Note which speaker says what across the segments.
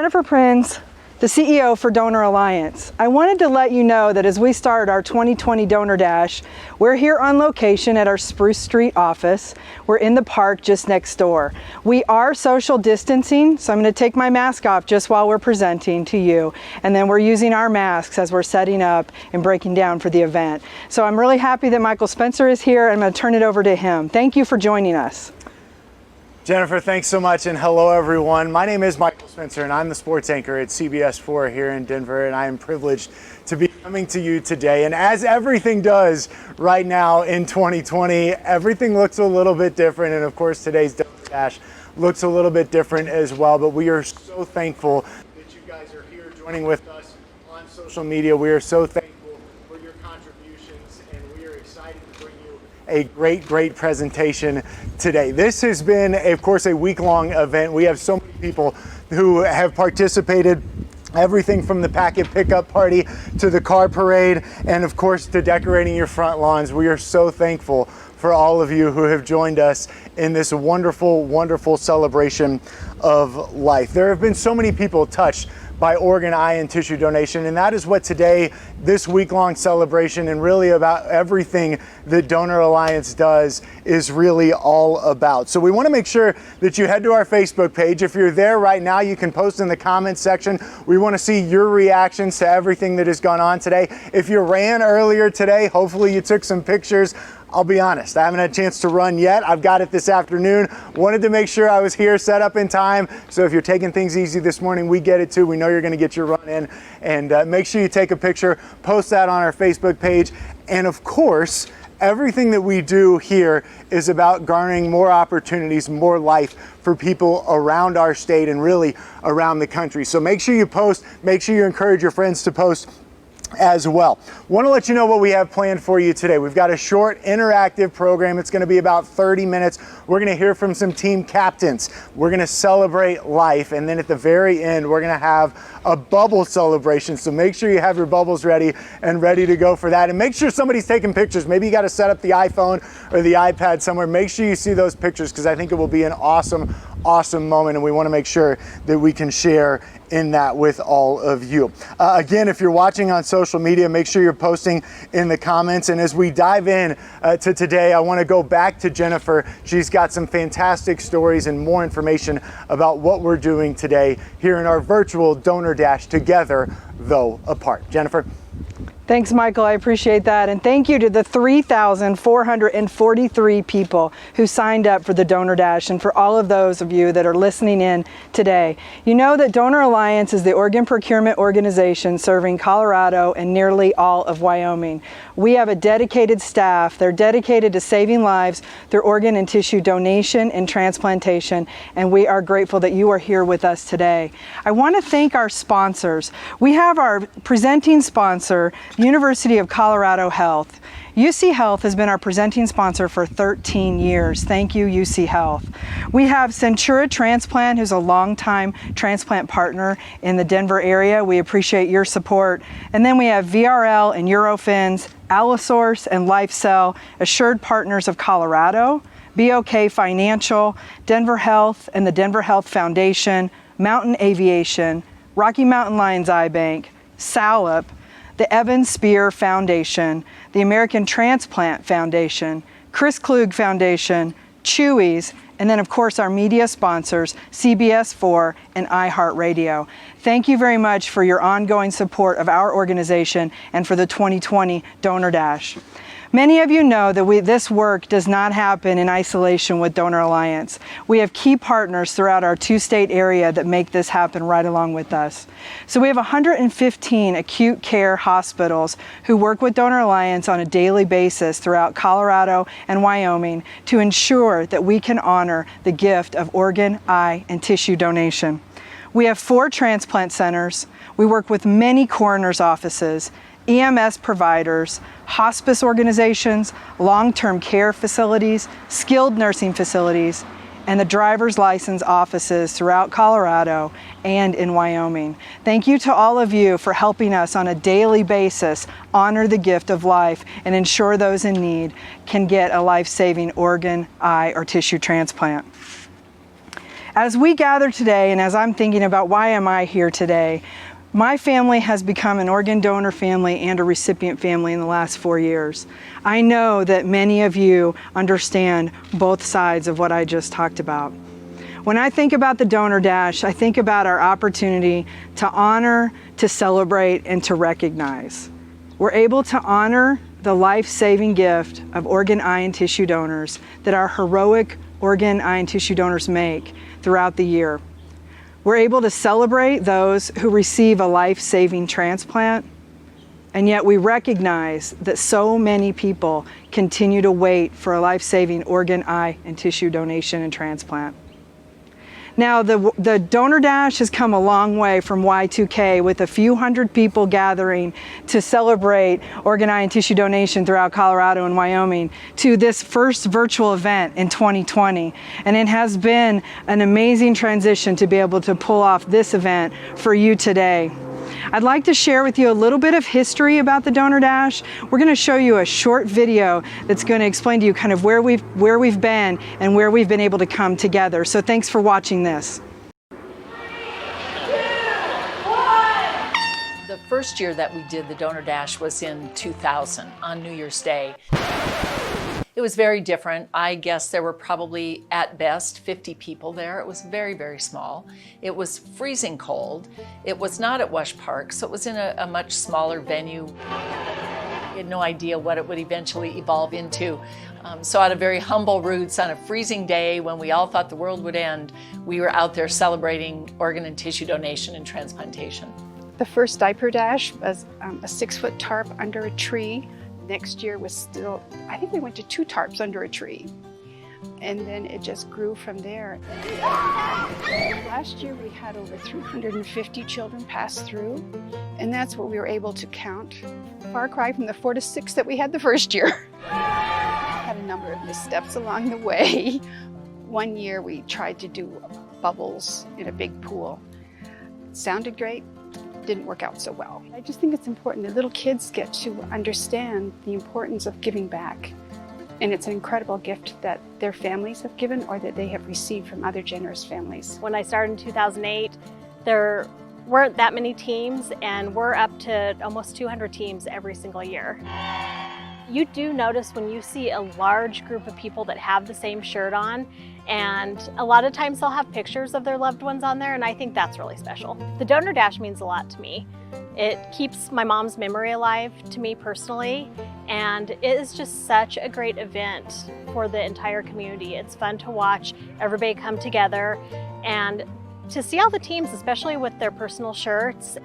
Speaker 1: Jennifer Prinz, the CEO for Donor Alliance. I wanted to let you know that as we start our 2020 Donor Dash, we're here on location at our Spruce Street office. We're in the park just next door. We are social distancing, so I'm going to take my mask off just while we're presenting to you, and then we're using our masks as we're setting up and breaking down for the event. So I'm really happy that Michael Spencer is here, and I'm going to turn it over to him. Thank you for joining us.
Speaker 2: Jennifer, thanks so much, and hello everyone. My name is Michael Spencer and I'm the sports anchor at CBS 4 here in Denver, and I am privileged to be coming to you today. And as everything does right now in 2020, everything looks a little bit different, and of course today's Donor Dash looks a little bit different as well, but we are so thankful that you guys are here joining with us on social media. We are so thankful for your contributions, and we are excited to bring you a great presentation today. This has been, of course, a week-long event. We have so many people who have participated, everything from the packet pickup party to the car parade, and of course to decorating your front lawns. We are so thankful for all of you who have joined us in this wonderful celebration of life. There have been so many people touched by organ, eye, and tissue donation, and that is what today, this week-long celebration, and really about everything that Donor Alliance does, is really all about. So we want to make sure that you head to our Facebook page. If you're there right now, you can post in the comments section. We want to see your reactions to everything that has gone on today. If you ran earlier today, hopefully you took some pictures. I'll be honest, I haven't had a chance to run yet. I've got it this afternoon. Wanted to make sure I was here set up in time. So if you're taking things easy this morning, we get it too. We know you're going to get your run in, and make sure you take a picture, post that on our Facebook page. And of course, everything that we do here is about garnering more opportunities, more life for people around our state and really around the country. So make sure you post, make sure you encourage your friends to post as well. Want to let you know what we have planned for you today. We've got a short interactive program. It's going to be about 30 minutes. We're going to hear from some team captains. We're going to celebrate life, and then at the very end we're going to have a bubble celebration. So make sure you have your bubbles ready and ready to go for that, and make sure somebody's taking pictures. Maybe you got to set up the iPhone or the iPad somewhere. Make sure you see those pictures, because I think it will be an awesome moment, and we want to make sure that we can share in that with all of you. Again, if you're watching on social media, make sure you're posting in the comments. And as we dive in to today, I want to go back to Jennifer. She's got some fantastic stories and more information about what we're doing today here in our virtual Donor Dash, Together Though Apart. Jennifer.
Speaker 1: Thanks, Michael. I appreciate that. And thank you to the 3,443 people who signed up for the Donor Dash, and for all of those of you that are listening in today. You know that Donor Alliance is the organ procurement organization serving Colorado and nearly all of Wyoming. We have a dedicated staff. They're dedicated to saving lives through organ and tissue donation and transplantation, and we are grateful that you are here with us today. I want to thank our sponsors. We have our presenting sponsor, University of Colorado Health. UC Health has been our presenting sponsor for 13 years. Thank you, UC Health. We have Centura Transplant, who's a longtime transplant partner in the Denver area. We appreciate your support. And then we have VRL and Eurofins, Allosource and LifeCell, Assured Partners of Colorado, BOK Financial, Denver Health and the Denver Health Foundation, Mountain Aviation, Rocky Mountain Lions Eye Bank, Salop, the Evan Spear Foundation, the American Transplant Foundation, Chris Klug Foundation, Chewy's, and then of course our media sponsors, CBS 4 and iHeartRadio. Thank you very much for your ongoing support of our organization and for the 2020 Donor Dash. Many of you know that this work does not happen in isolation with Donor Alliance. We have key partners throughout our two-state area that make this happen right along with us. So we have 115 acute care hospitals who work with Donor Alliance on a daily basis throughout Colorado and Wyoming to ensure that we can honor the gift of organ, eye, and tissue donation. We have 4 transplant centers. We work with many coroner's offices, EMS providers, hospice organizations, long-term care facilities, skilled nursing facilities, and the driver's license offices throughout Colorado and in Wyoming. Thank you to all of you for helping us on a daily basis honor the gift of life and ensure those in need can get a life-saving organ, eye, or tissue transplant. As we gather today, and as I'm thinking about why am I here today, my family has become an organ donor family and a recipient family in the last 4 years. I know that many of you understand both sides of what I just talked about. When I think about the Donor Dash, I think about our opportunity to honor, to celebrate, and to recognize. We're able to honor the life-saving gift of organ, eye, and tissue donors that our heroic organ, eye, and tissue donors make throughout the year. We're able to celebrate those who receive a life-saving transplant, and yet we recognize that so many people continue to wait for a life-saving organ, eye, and tissue donation and transplant. Now, the Donor Dash has come a long way from Y2K, with a few hundred people gathering to celebrate organ, eye, and tissue donation throughout Colorado and Wyoming, to this first virtual event in 2020. And it has been an amazing transition to be able to pull off this event for you today. I'd like to share with you a little bit of history about the Donor Dash. We're going to show you a short video that's going to explain to you kind of where we've been and where we've been able to come together. So thanks for watching this.
Speaker 3: The first year that we did the Donor Dash was in 2000 on New Year's Day. It was very different. I guess there were probably at best 50 people there. It was very, very small. It was freezing cold. It was not at Wash Park, so it was in a much smaller venue. I had no idea what it would eventually evolve into. So out of very humble roots, on a freezing day when we all thought the world would end, we were out there celebrating organ and tissue donation and transplantation.
Speaker 4: The first diaper dash was a 6-foot tarp under a tree. Next year was still, I think we went to 2 tarps under a tree. And then it just grew from there. Last year we had over 350 children pass through, and that's what we were able to count. Far cry from the 4 to 6 that we had the first year. Had a number of missteps along the way. One year we tried to do bubbles in a big pool. It sounded great. Didn't work out so well. I just think it's important that little kids get to understand the importance of giving back. And it's an incredible gift that their families have given or that they have received from other generous families.
Speaker 5: When I started in 2008, there weren't that many teams, and we're up to almost 200 teams every single year. You do notice when you see a large group of people that have the same shirt on, and a lot of times they'll have pictures of their loved ones on there, and I think that's really special. The Donor Dash means a lot to me. It keeps my mom's memory alive to me personally, and it is just such a great event for the entire community. It's fun to watch everybody come together and to see all the teams, especially with their personal shirts.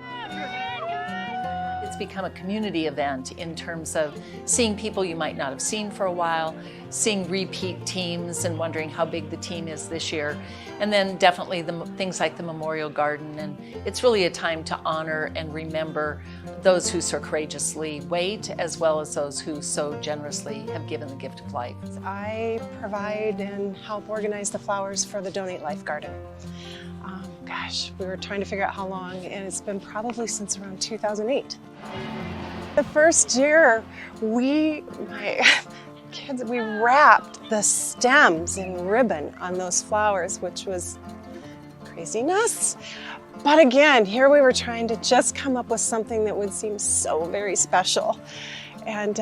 Speaker 3: It's become a community event in terms of seeing people you might not have seen for a while, seeing repeat teams and wondering how big the team is this year, and then definitely things like the Memorial Garden. And it's really a time to honor and remember those who so courageously wait, as well as those who so generously have given the gift of life.
Speaker 6: I provide and help organize the flowers for the Donate Life Garden. Gosh, we were trying to figure out how long, and it's been probably since around 2008. The first year, my kids, we wrapped the stems in ribbon on those flowers, which was craziness. But again, here we were trying to just come up with something that would seem so very special. And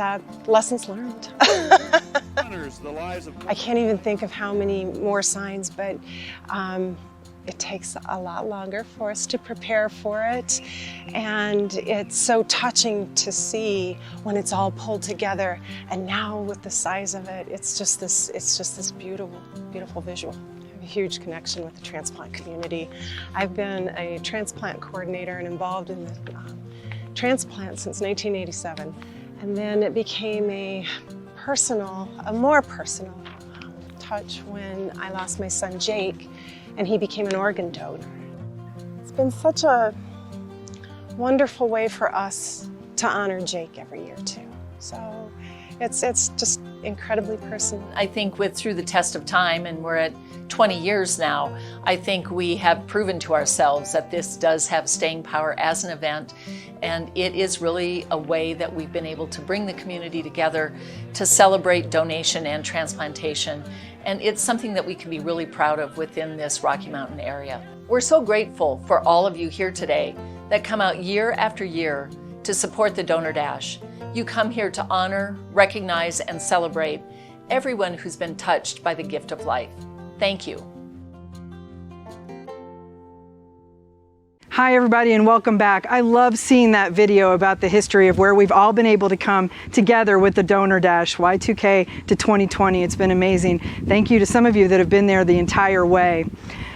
Speaker 6: lessons learned. I can't even think of how many more signs, but it takes a lot longer for us to prepare for it, and it's so touching to see when it's all pulled together. And now with the size of it, it's just this beautiful, beautiful visual. I have a huge connection with the transplant community. I've been a transplant coordinator and involved in the transplant since 1987, and then it became a more personal touch when I lost my son Jake, and he became an organ donor. It's been such a wonderful way for us to honor Jake every year too. So It's just incredibly personal.
Speaker 3: I think through the test of time, and we're at 20 years now, I think we have proven to ourselves that this does have staying power as an event, and it is really a way that we've been able to bring the community together to celebrate donation and transplantation, and it's something that we can be really proud of within this Rocky Mountain area. We're so grateful for all of you here today that come out year after year to support the Donor Dash. You come here to honor, recognize, and celebrate everyone who's been touched by the gift of life. Thank you.
Speaker 1: Hi everybody and welcome back. I love seeing that video about the history of where we've all been able to come together with the Donor Dash, Y2K to 2020. It's been amazing. Thank you to some of you that have been there the entire way.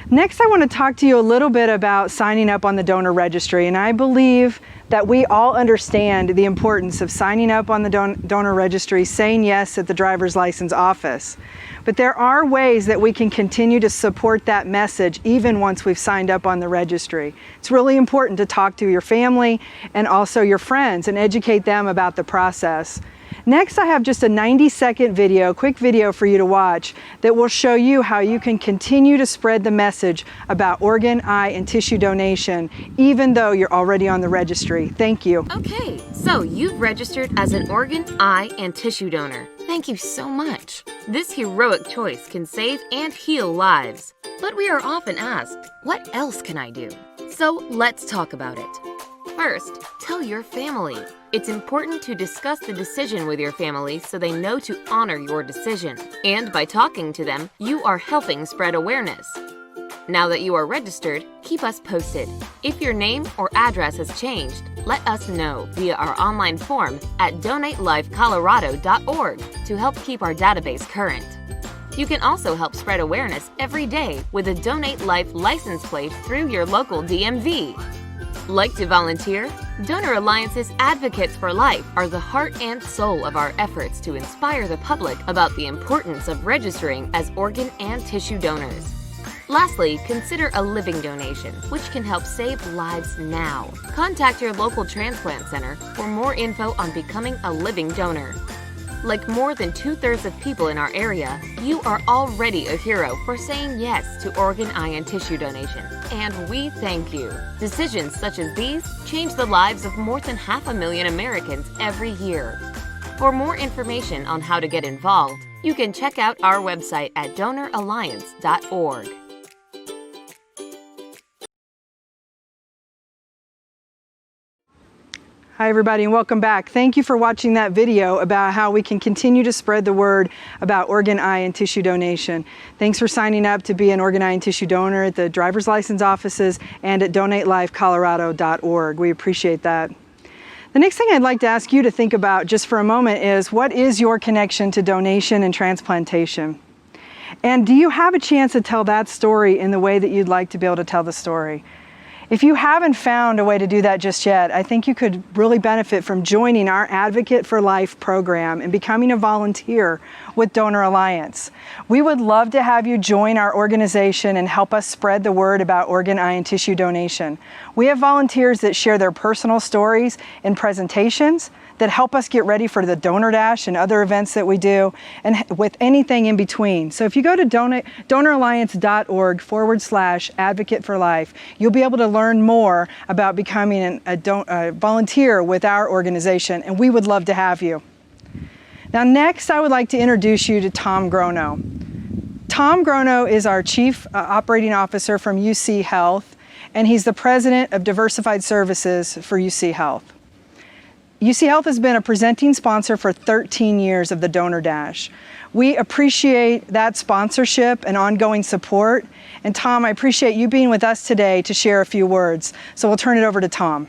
Speaker 1: Next, I want to talk to you a little bit about signing up on the donor registry, and I believe that we all understand the importance of signing up on the donor registry, saying yes at the driver's license office. But there are ways that we can continue to support that message even once we've signed up on the registry. It's really important to talk to your family and also your friends and educate them about the process. Next, I have just a 90-second video, quick video for you to watch that will show you how you can continue to spread the message about organ, eye, and tissue donation, even though you're already on the registry. Thank you.
Speaker 7: Okay, so you've registered as an organ, eye, and tissue donor. Thank you so much. This heroic choice can save and heal lives. But we are often asked, what else can I do? So let's talk about it. First, tell your family. It's important to discuss the decision with your family so they know to honor your decision. And by talking to them, you are helping spread awareness. Now that you are registered, keep us posted. If your name or address has changed, let us know via our online form at donatelifecolorado.org to help keep our database current. You can also help spread awareness every day with a Donate Life license plate through your local DMV. Like to volunteer? Donor Alliance's Advocates for Life are the heart and soul of our efforts to inspire the public about the importance of registering as organ and tissue donors. Lastly, consider a living donation, which can help save lives now. Contact your local transplant center for more info on becoming a living donor. Like more than 2/3 of people in our area, you are already a hero for saying yes to organ, eye, and tissue donation, and we thank you. Decisions such as these change the lives of more than 500,000 Americans every year. For more information on how to get involved, you can check out our website at donoralliance.org.
Speaker 1: Hi everybody and welcome back. Thank you for watching that video about how we can continue to spread the word about organ, eye, and tissue donation. Thanks for signing up to be an organ, eye, and tissue donor at the driver's license offices and at donatelifecolorado.org. We appreciate that. The next thing I'd like to ask you to think about just for a moment is, what is your connection to donation and transplantation? And do you have a chance to tell that story in the way that you'd like to be able to tell the story? If you haven't found a way to do that just yet, I think you could really benefit from joining our Advocate for Life program and becoming a volunteer with Donor Alliance. We would love to have you join our organization and help us spread the word about organ, eye, and tissue donation. We have volunteers that share their personal stories in presentations that help us get ready for the Donor Dash and other events that we do, and with anything in between. So if you go to donoralliance.org/advocate for life, you'll be able to learn more about becoming a volunteer with our organization, and we would love to have you. Now next, I would like to introduce you to Tom Grono. Tom Grono is our Chief Operating Officer from UC Health, and he's the President of Diversified Services for UC Health. UC Health has been a presenting sponsor for 13 years of the Donor Dash. We appreciate that sponsorship and ongoing support. And Tom, I appreciate you being with us today to share a few words. So we'll turn it over to Tom.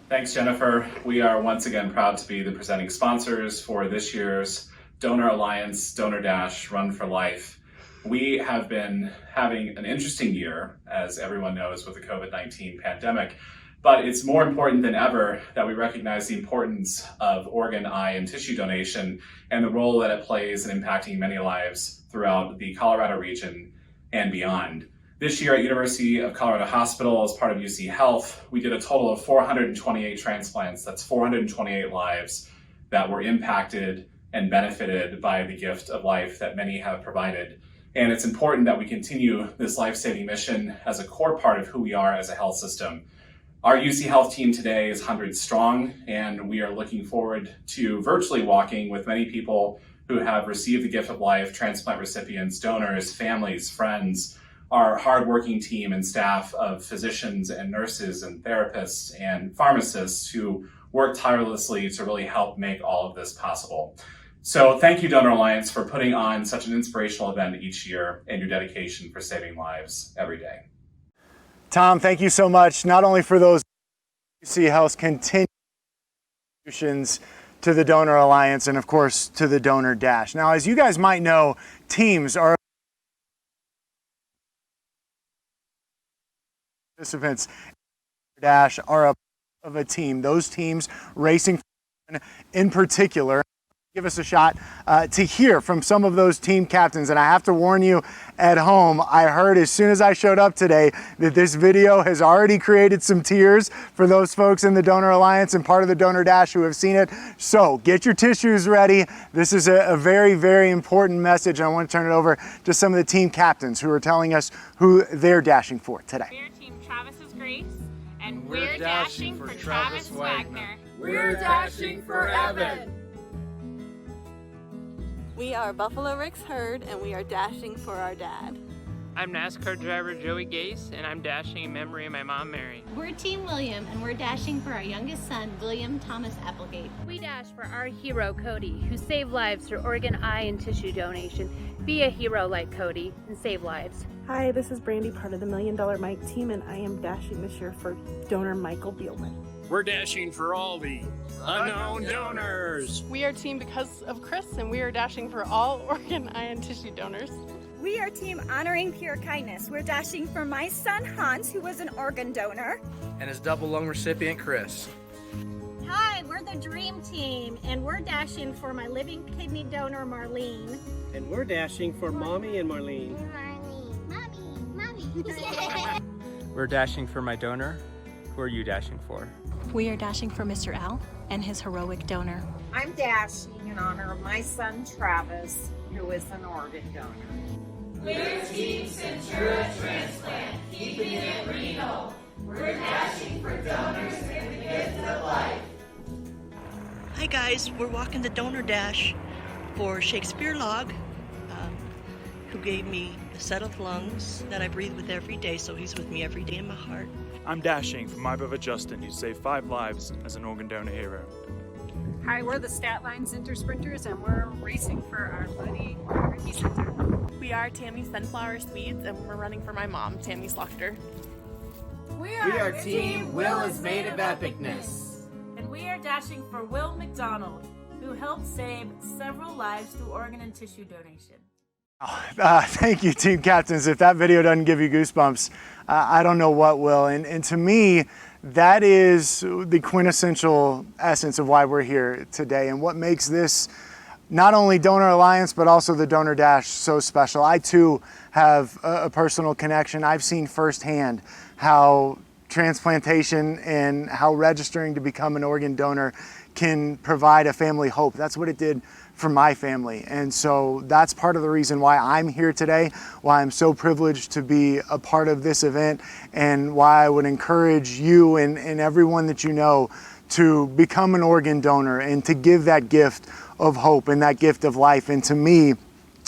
Speaker 8: Thanks, Jennifer. We are once again proud to be the presenting sponsors for this year's Donor Alliance Donor Dash Run for Life. We have been having an interesting year, as everyone knows, with the COVID-19 pandemic. But it's more important than ever that we recognize the importance of organ, eye, and tissue donation and the role that it plays in impacting many lives throughout the Colorado region and beyond. This year at University of Colorado Hospital, as part of UC Health, we did a total of 428 transplants. That's 428 lives that were impacted and benefited by the gift of life that many have provided. And it's important that we continue this life-saving mission as a core part of who we are as a health system. Our UC Health team today is 100 strong, and we are looking forward to virtually walking with many people who have received the gift of life, transplant recipients, donors, families, friends, our hardworking team and staff of physicians and nurses and therapists and pharmacists who work tirelessly to really help make all of this possible. So thank you, Donor Alliance, for putting on such an inspirational event each year and your dedication for saving lives every day.
Speaker 2: Tom, thank you so much, not only for those UC Health's continued contributions to the Donor Alliance and, of course, to the Donor Dash. Now, as you guys might know, teams are participants. Dash are a part of a team. Those teams racing in particular. Give us a shot to hear from some of those team captains. And I have to warn you at home, I heard as soon as I showed up today that this video has already created some tears for those folks in the Donor Alliance and part of the Donor Dash who have seen it. So get your tissues ready. This is a very, very important message. I want to turn it over to some of the team captains who are telling us who they're dashing for today.
Speaker 9: We're Team Travis's Grace, and we're dashing for Travis Wagner. We're dashing for Evan.
Speaker 10: We are Buffalo Rick's Herd, and we are dashing for our dad.
Speaker 11: I'm NASCAR driver Joey Gase, and I'm dashing in memory of my mom, Mary.
Speaker 12: We're Team William, and we're dashing for our youngest son, William Thomas Applegate.
Speaker 13: We dash for our hero, Cody, who saved lives through organ, eye, and tissue donation. Be a hero like Cody and save lives.
Speaker 14: Hi, this is Brandy, part of the $1 Million Mike team, and I am dashing this year for donor Michael Beelman.
Speaker 15: We're dashing for all the unknown donors.
Speaker 16: We are team because of Chris, and we are dashing for all organ, eye, and tissue donors.
Speaker 17: We are team honoring pure kindness. We're dashing for my son Hans, who was an organ donor,
Speaker 15: and his double lung recipient Chris.
Speaker 18: Hi, we're the Dream Team, and we're dashing for my living kidney donor Marlene.
Speaker 19: And we're dashing for Mommy and Marlene.
Speaker 18: Mommy.
Speaker 11: We're dashing for my donor. Who are you dashing for?
Speaker 20: We are dashing for Mr. Al and his heroic donor.
Speaker 21: I'm dashing in honor of my son Travis, who is an organ donor.
Speaker 22: We're Team Centura Transplant, keeping it renal. We're dashing for donors and the gift of life.
Speaker 23: Hi guys, we're walking the Donor Dash for Shakespeare Log, who gave me a set of lungs that I breathe with every day, so he's with me every day in my heart.
Speaker 24: I'm dashing for my brother Justin, who saved 5 lives as an organ donor hero.
Speaker 25: Hi, we're the Statline Center Sprinters, and we're racing for our buddy, Ricky Center.
Speaker 26: We are Tammy Sunflower Swedes, and we're running for my mom, Tammy Slaughter.
Speaker 22: We are Team Will is Made of Epicness.
Speaker 27: And we are dashing for Will McDonald, who helped save several lives through organ and tissue donation.
Speaker 2: Thank you, team captains. If that video doesn't give you goosebumps, I don't know what will. And to me, that is the quintessential essence of why we're here today and what makes this not only Donor Alliance, but also the Donor Dash so special. I too have a personal connection. I've seen firsthand how transplantation and how registering to become an organ donor can provide a family hope. That's what it did for my family. And so that's part of the reason why I'm here today, why I'm so privileged to be a part of this event, and why I would encourage you and everyone that you know to become an organ donor and to give that gift of hope and that gift of life. And to me,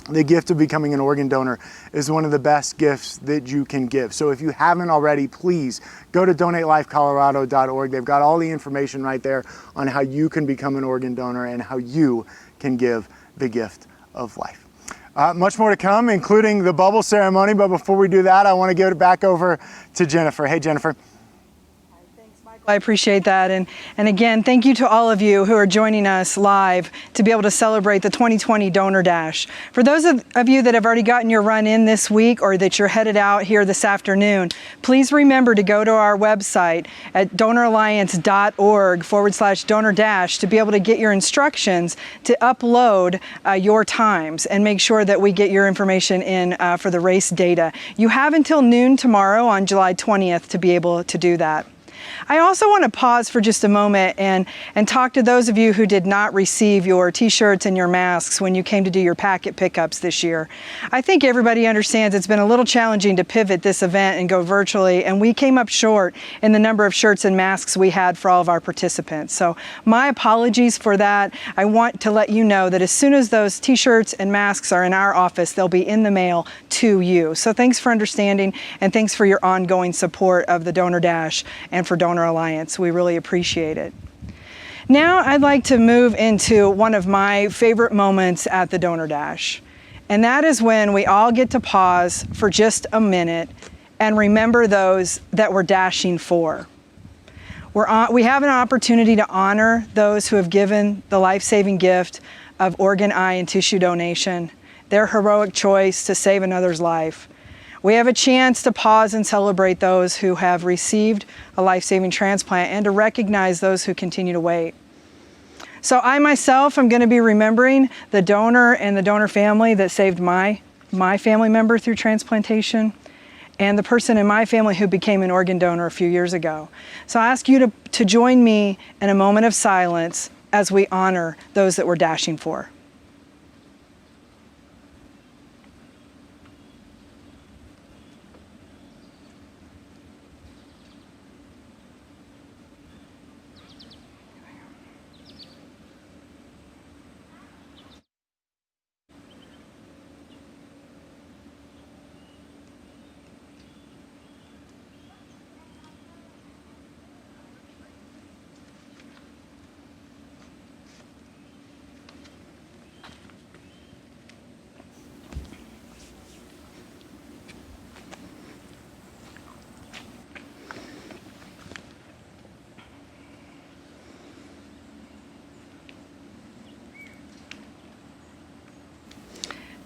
Speaker 2: the gift of becoming an organ donor is one of the best gifts that you can give. So if you haven't already, please go to donatelifecolorado.org. They've got all the information right there on how you can become an organ donor and how you can give the gift of life. Much more to come, including the bubble ceremony. But before we do that, I want to give it back over to Jennifer. Hey, Jennifer.
Speaker 1: I appreciate that. And again, thank you to all of you who are joining us live to be able to celebrate the 2020 Donor Dash. For those of you that have already gotten your run in this week or that you're headed out here this afternoon, please remember to go to our website at donoralliance.org/Donor Dash to be able to get your instructions to upload your times and make sure that we get your information in for the race data. You have until noon tomorrow on July 20th to be able to do that. I also want to pause for just a moment and talk to those of you who did not receive your t-shirts and your masks when you came to do your packet pickups this year. I think everybody understands it's been a little challenging to pivot this event and go virtually, and we came up short in the number of shirts and masks we had for all of our participants. So my apologies for that. I want to let you know that as soon as those t-shirts and masks are in our office, they'll be in the mail to you. So thanks for understanding, and thanks for your ongoing support of the Donor Dash and for Donor Alliance. We really appreciate it. Now I'd like to move into one of my favorite moments at the Donor Dash, and that is when we all get to pause for just a minute and remember those that we're dashing for. We have an opportunity to honor those who have given the life-saving gift of organ, eye, and tissue donation, their heroic choice to save another's life. We have a chance to pause and celebrate those who have received a life-saving transplant and to recognize those who continue to wait. So I myself am going to be remembering the donor and the donor family that saved my family member through transplantation, and the person in my family who became an organ donor a few years ago. So I ask you to join me in a moment of silence as we honor those that we're dashing for.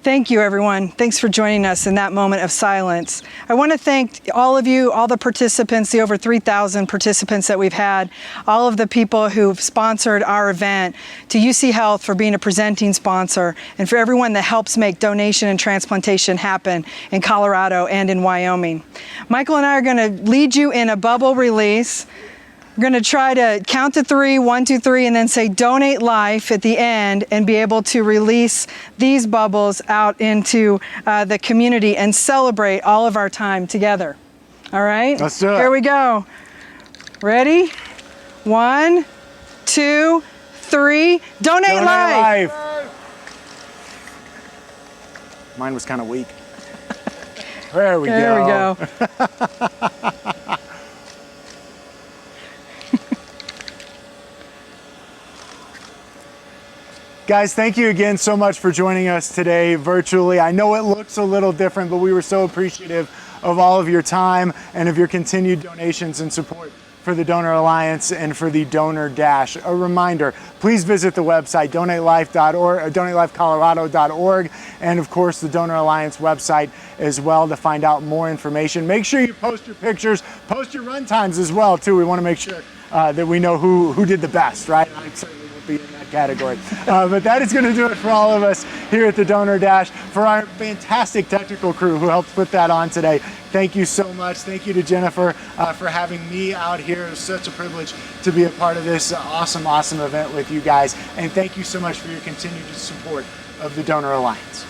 Speaker 1: Thank you, everyone. Thanks for joining us in that moment of silence. I want to thank all of you, all the participants, the over 3,000 participants that we've had, all of the people who've sponsored our event, to UC Health for being a presenting sponsor, and for everyone that helps make donation and transplantation happen in Colorado and in Wyoming. Michael and I are going to lead you in a bubble release. We're going to try to count to 3, 1, 2, 3, and then say donate life at the end and be able to release these bubbles out into the community and celebrate all of our time together. All right?
Speaker 2: Let's do it.
Speaker 1: Here we go. Ready? 1, 2, 3. Donate life.
Speaker 2: Mine was kind of weak. There we go.
Speaker 1: There we go.
Speaker 2: Guys, thank you again so much for joining us today virtually. I know it looks a little different, but we were so appreciative of all of your time and of your continued donations and support for the Donor Alliance and for the Donor Dash. A reminder, please visit the website donatelife.org, donatelifecolorado.org, and of course the Donor Alliance website as well to find out more information. Make sure you post your pictures, post your run times as well too. We want to make sure that we know who did the best, right? I certainly won't be in that category. But that is going to do it for all of us here at the Donor Dash. For our fantastic technical crew who helped put that on today, thank you so much. Thank you to Jennifer for having me out here. It was such a privilege to be a part of this awesome event with you guys. And thank you so much for your continued support of the Donor Alliance.